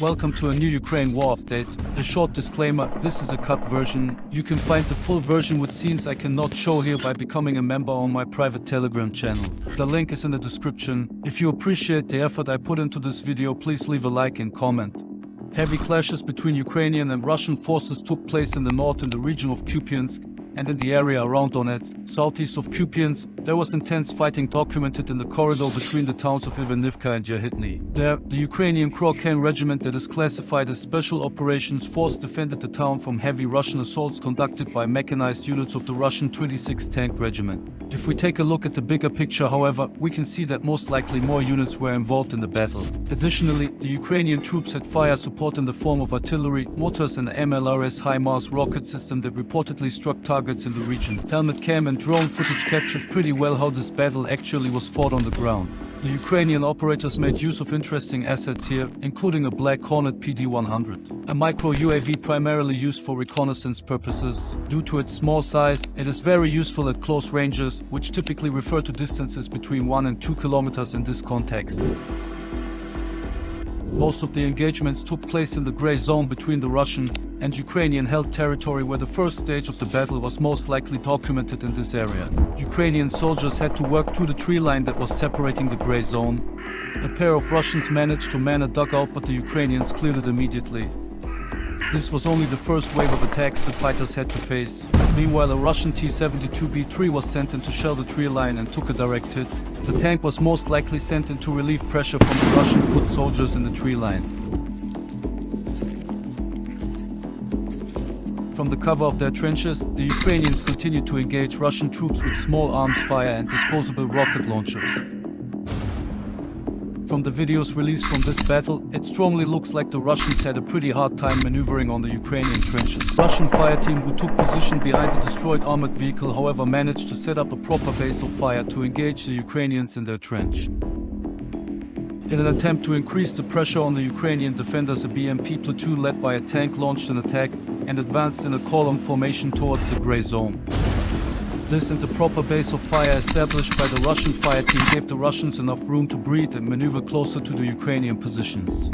Welcome to a new Ukraine war update. A short disclaimer, this is a cut version. You can find the full version with scenes I cannot show here by becoming a member on my private Telegram channel. The link is in the description. If you appreciate the effort I put into this video, please leave a like and comment. Heavy clashes between Ukrainian and Russian forces took place in the north in the region of Kupiansk and in the area around Donetsk, southeast of Kupiansk. There was intense fighting documented in the corridor between the towns of Avdiivka and Yahitny. There, the Ukrainian Ukrainian regiment that is classified as Special Operations Force defended the town from heavy Russian assaults conducted by mechanized units of the Russian 26th Tank Regiment. If we take a look at the bigger picture, however, we can see that most likely more units were involved in the battle. Additionally, the Ukrainian troops had fire support in the form of artillery, mortars and MLRS HIMARS rocket system that reportedly struck targets in the region. Helmet cam and drone footage captured pretty well how this battle actually was fought on the ground. The Ukrainian operators made use of interesting assets here, including a Black Hornet PD-100, a micro UAV primarily used for reconnaissance purposes. Due to its small size, it is very useful at close ranges, which typically refer to distances between 1 and 2 kilometers in this context. Most of the engagements took place in the gray zone between the Russian and Ukrainian held territory, where the first stage of the battle was most likely documented in this area. Ukrainian soldiers had to work through the tree line that was separating the gray zone. A pair of Russians managed to man a dugout, but the Ukrainians cleared it immediately. This was only the first wave of attacks the fighters had to face. Meanwhile, a Russian T-72B3 was sent in to shell the tree line and took a direct hit. The tank was most likely sent in to relieve pressure from the Russian foot soldiers in the tree line. From the cover of their trenches, the Ukrainians continued to engage Russian troops with small arms fire and disposable rocket launchers. From the videos released from this battle, it strongly looks like the Russians had a pretty hard time maneuvering on the Ukrainian trenches. Russian fire team who took position behind a destroyed armored vehicle, however, managed to set up a proper base of fire to engage the Ukrainians in their trench. In an attempt to increase the pressure on the Ukrainian defenders, a BMP platoon led by a tank launched an attack and advanced in a column formation towards the gray zone. This and the proper base of fire established by the Russian fire team gave the Russians enough room to breathe and maneuver closer to the Ukrainian positions.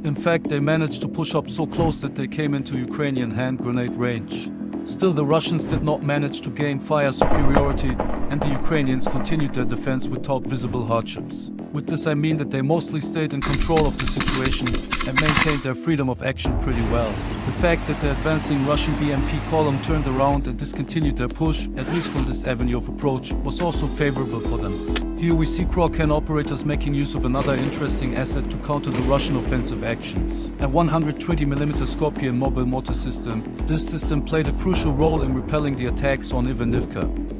In fact, they managed to push up so close that they came into Ukrainian hand grenade range. Still, the Russians did not manage to gain fire superiority, and the Ukrainians continued their defense without visible hardships. With this I mean that they mostly stayed in control of the situation and maintained their freedom of action pretty well. The fact that the advancing Russian BMP column turned around and discontinued their push, at least from this avenue of approach, was also favorable for them. Here we see Ukrainian operators making use of another interesting asset to counter the Russian offensive actions. A 120mm Scorpion mobile mortar system. This system played a crucial role in repelling the attacks on Avdiivka.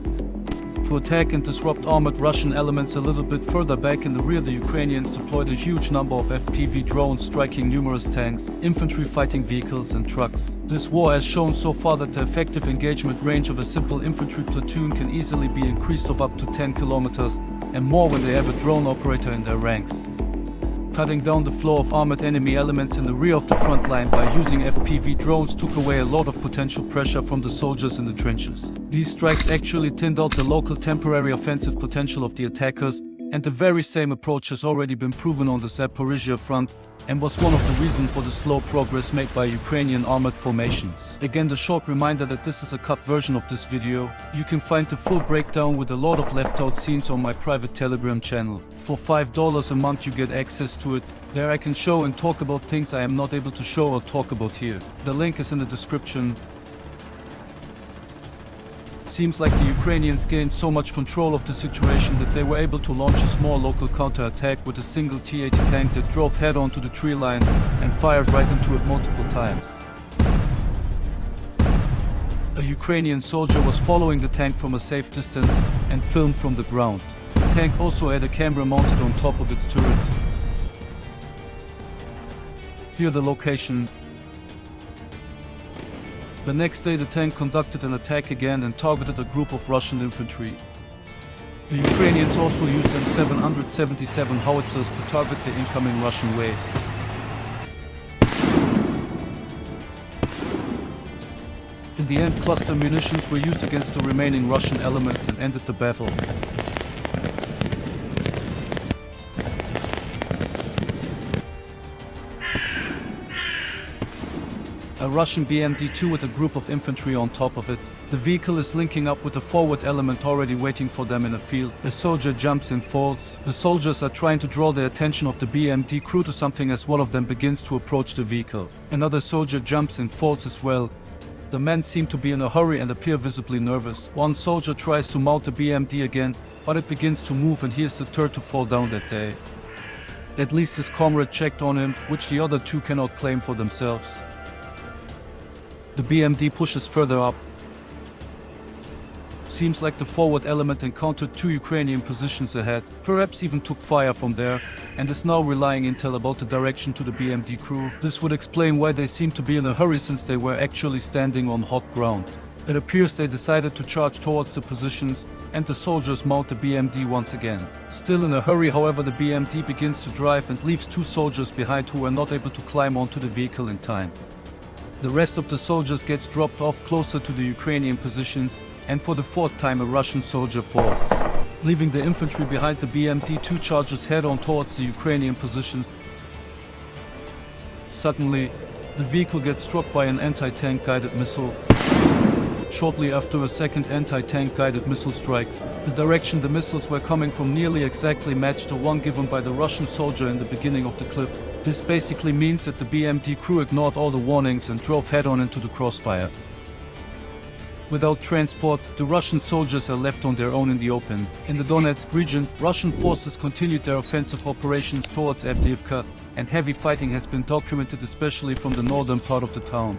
To attack and disrupt armored Russian elements a little bit further back in the rear, the Ukrainians deployed a huge number of FPV drones striking numerous tanks, infantry fighting vehicles and trucks. This war has shown so far that the effective engagement range of a simple infantry platoon can easily be increased of up to 10 kilometers and more when they have a drone operator in their ranks. Cutting down the flow of armored enemy elements in the rear of the front line by using FPV drones took away a lot of potential pressure from the soldiers in the trenches. These strikes actually thinned out the local temporary offensive potential of the attackers, and the very same approach has already been proven on the Zaporizhzhia front and was one of the reasons for the slow progress made by Ukrainian armored formations. Again, the short reminder that this is a cut version of this video. You can find the full breakdown with a lot of left out scenes on my private Telegram channel. For $5 a month you get access to it. There I can show and talk about things I am not able to show or talk about here. The link is in the description. Seems like the Ukrainians gained so much control of the situation that they were able to launch a small local counter-attack with a single T-80 tank that drove head-on to the tree line and fired right into it multiple times. A Ukrainian soldier was following the tank from a safe distance and filmed from the ground. The tank also had a camera mounted on top of its turret. Here the location. The next day the tank conducted an attack again and targeted a group of Russian infantry. The Ukrainians also used M777 howitzers to target the incoming Russian waves. In the end, cluster munitions were used against the remaining Russian elements and ended the battle. a Russian BMD-2 with a group of infantry on top of it. The vehicle is linking up with a forward element already waiting for them in a field. A soldier jumps and falls. The soldiers are trying to draw the attention of the BMD crew to something as one of them begins to approach the vehicle. Another soldier jumps and falls as well. The men seem to be in a hurry and appear visibly nervous. One soldier tries to mount the BMD again, but it begins to move and he is the third to fall down that day. At least his comrade checked on him, which the other two cannot claim for themselves. The BMD pushes further up. Seems like the forward element encountered two Ukrainian positions ahead, perhaps even took fire from there, and is now relaying intel about the direction to the BMD crew. This would explain why they seem to be in a hurry since they were actually standing on hot ground. It appears they decided to charge towards the positions, and the soldiers mount the BMD once again. Still in a hurry, however, the BMD begins to drive and leaves two soldiers behind who were not able to climb onto the vehicle in time. The rest of the soldiers gets dropped off closer to the Ukrainian positions, and for the fourth time a Russian soldier falls. Leaving the infantry behind, the BMD-2 charges head-on towards the Ukrainian positions. Suddenly, the vehicle gets struck by an anti-tank guided missile. Shortly after, a second anti-tank guided missile strikes. The direction the missiles were coming from nearly exactly matched the one given by the Russian soldier in the beginning of the clip. This basically means that the BMD crew ignored all the warnings and drove head-on into the crossfire. Without transport, the Russian soldiers are left on their own in the open. In the Donetsk region, Russian forces continued their offensive operations towards Avdiivka, and heavy fighting has been documented especially from the northern part of the town.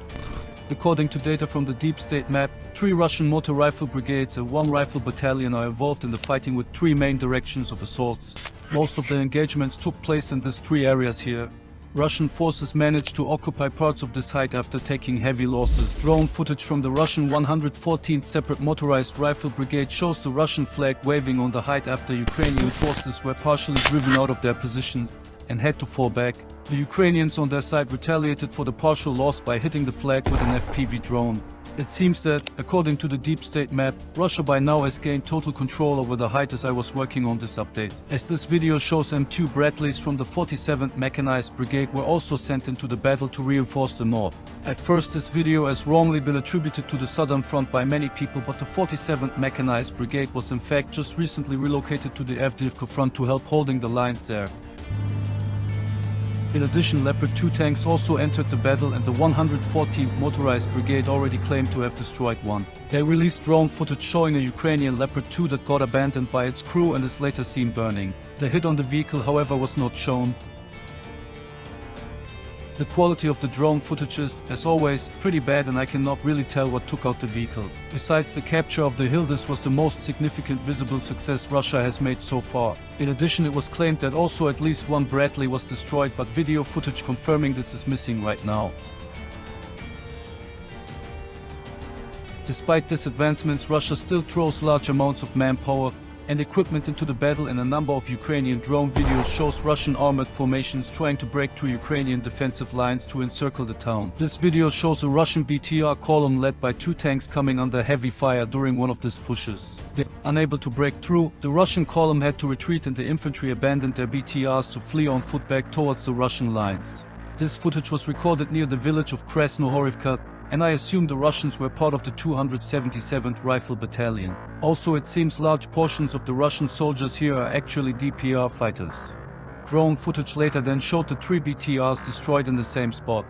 According to data from the Deep State map, 3 Russian motor rifle brigades and 1 rifle battalion are involved in the fighting with 3 main directions of assaults. Most of the engagements took place in these 3 areas here. Russian forces managed to occupy parts of this height after taking heavy losses. Drone footage from the Russian 114th Separate Motorized Rifle Brigade shows the Russian flag waving on the height after Ukrainian forces were partially driven out of their positions and had to fall back. The Ukrainians on their side retaliated for the partial loss by hitting the flag with an FPV drone. It seems that, according to the Deep State map, Russia by now has gained total control over the height as I was working on this update. As this video shows, M2 Bradleys from the 47th Mechanized Brigade were also sent into the battle to reinforce the north. At first, this video has wrongly been attributed to the southern front by many people, but the 47th Mechanized Brigade was in fact just recently relocated to the Avdiivka front to help holding the lines there. In addition, Leopard 2 tanks also entered the battle, and the 114th Motorized Brigade already claimed to have destroyed one. They released drone footage showing a Ukrainian Leopard 2 that got abandoned by its crew and is later seen burning. The hit on the vehicle, however, was not shown. The quality of the drone footage is, as always, pretty bad, and I cannot really tell what took out the vehicle. Besides the capture of the hill, this was the most significant visible success Russia has made so far. In addition, it was claimed that also at least 1 Bradley was destroyed, but video footage confirming this is missing right now. Despite these advancements, Russia still throws large amounts of manpower and equipment into the battle, and a number of Ukrainian drone videos shows Russian armored formations trying to break through Ukrainian defensive lines to encircle the town. This video shows a Russian BTR column led by 2 tanks coming under heavy fire during one of these pushes. Unable to break through, the Russian column had to retreat and the infantry abandoned their BTRs to flee on foot back towards the Russian lines. This footage was recorded near the village of Krasnohorivka, and I assume the Russians were part of the 277th Rifle Battalion. Also, it seems large portions of the Russian soldiers here are actually DPR fighters. Drone footage later then showed the 3 BTRs destroyed in the same spot.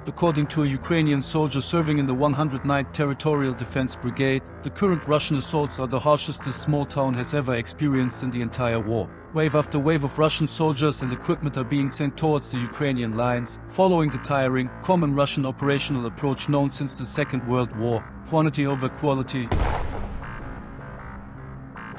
According to a Ukrainian soldier serving in the 109th Territorial Defense Brigade, the current Russian assaults are the harshest this small town has ever experienced in the entire war. Wave after wave of Russian soldiers and equipment are being sent towards the Ukrainian lines, following the tiring, common Russian operational approach known since the Second World War: quantity over quality.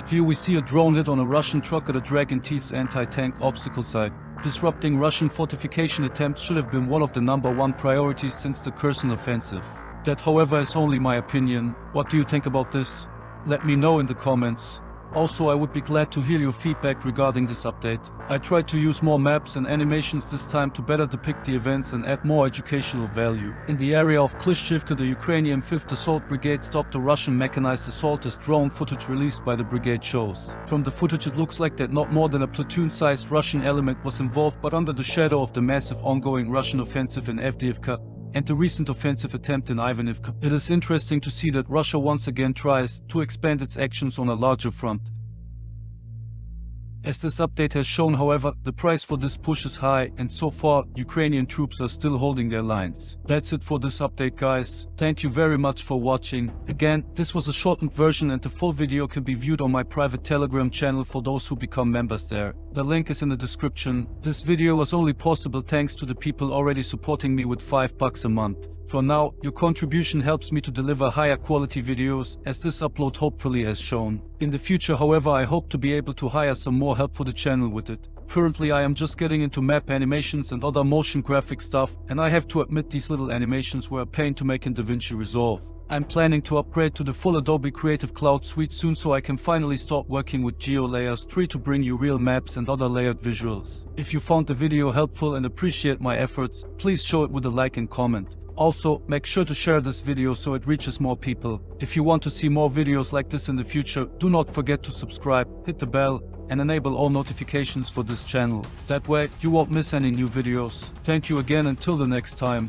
Here we see a drone hit on a Russian truck at a Dragon Teeth's anti-tank obstacle site. Disrupting Russian fortification attempts should have been one of the #1 priorities since the Kherson offensive. That, however, is only my opinion. What do you think about this? Let me know in the comments. Also, I would be glad to hear your feedback regarding this update. I tried to use more maps and animations this time to better depict the events and add more educational value. In the area of Klishchivka, the Ukrainian 5th Assault Brigade stopped a Russian mechanized assault as drone footage released by the brigade shows. From the footage it looks like that not more than a platoon-sized Russian element was involved, but under the shadow of the massive ongoing Russian offensive in Avdiivka and the recent offensive attempt in Ivanivka. It is interesting to see that Russia once again tries to expand its actions on a larger front. As this update has shown, however, the price for this push is high, and so far Ukrainian troops are still holding their lines. That's it for this update, guys. Thank you very much for watching. Again, this was a shortened version and the full video can be viewed on my private Telegram channel for those who become members there. The link is in the description. This video was only possible thanks to the people already supporting me with $5 a month. For now, your contribution helps me to deliver higher quality videos, as this upload hopefully has shown. In the future, however, I hope to be able to hire some more help for the channel with it. Currently I am just getting into map animations and other motion graphic stuff, and I have to admit these little animations were a pain to make in DaVinci Resolve. I'm planning to upgrade to the full Adobe Creative Cloud suite soon, so I can finally start working with GeoLayers 3 to bring you real maps and other layered visuals. If you found the video helpful and appreciate my efforts, please show it with a like and comment. Also, make sure to share this video so it reaches more people. If you want to see more videos like this in the future, do not forget to subscribe, hit the bell, and enable all notifications for this channel. That way, you won't miss any new videos. Thank you again, until the next time.